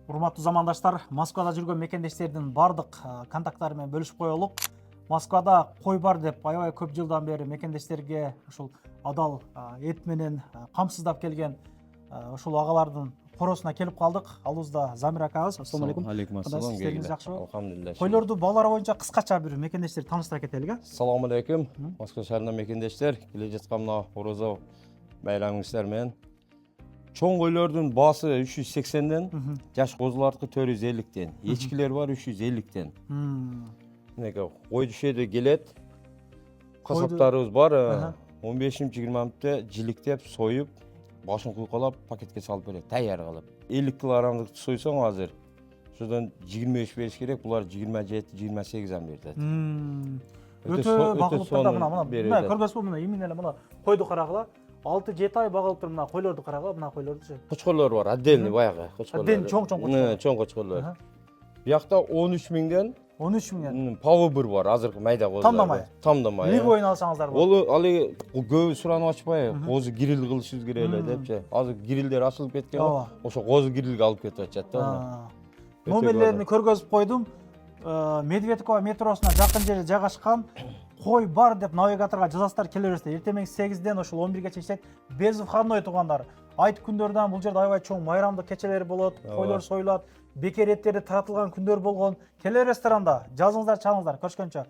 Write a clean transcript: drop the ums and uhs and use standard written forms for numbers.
Урматтуу замандаштар, Москвада жүргөн мекендештердин бардык контакттары менен бөлүшүп коелук. Москвада кой бар деп аябай көп жылдан бери мекендештерге ушул адал эт менен камсыздап келген ушул агалардын коросуна келип калдык. Алыбызда Замир акабыз. Ассалому алейкум. Алейкум ассалам. Кандайсыз, жакшыбы? Алхамдулилlah. Койлорду балдар боюнча кыскача бир мекендештерди тааныштыра кетелик, э? Assalomu alaykum. Moskva shahrida mekendештер, келе жаткан мына орозо байрамыңыздар менен. Чоң койлордун баасы 380ден, жаш козулардыкы 450ден, эчкилер бар 350ден. Мынакей кой түшөдө келет. Касаптарыбыз бар, 15-20 жиликтеп, союп, башын куйкалап, пакетке салып берет, даяр кылып. 50 килограммдык сойсоң азыр шудан 25 бериш керек, булар 27-28 ан берет. Өтө багылыптарда мына көрбөсүзбү, мына эмин эле мына койду карагыла. 6-7 ай багылып туруп, мына койлорду карагыла, мына койлорду. Кочкорлор бар, отдельный баягы кочкорлор. Отдельный чоң кочкорлор. Чоң кочкорлор. Биякта 13 миңден 13 миңден. Павы бир бар, азыркы майда козулар. Тамдамай. Тамдамай. Лигойн алсаңыздар бар. Ол али көбү суранып ачпай, козу гриль кылышыбыз керек эле депчи. Азыр грилдер ачылып кеткен, ошо козу грилге алып кетип атышат да. Номерлерин көргөзүп койдум. Медведкова метросуна жакын жерде жайгашкан. Кой бар деп навигаторга жазасыздар, келе бересиздер. Эртең 8ден ошол 11ге иштейт. Безуханной туугандар. Айт күндөрдөн бул жерде аябай чоң майрамдык кечелери болот, койлор союлат, бекер эттерди таратылган күндөр болгон. Келе ресторанда жазыңыздар, чалыңыздар, көрүшкөнчө.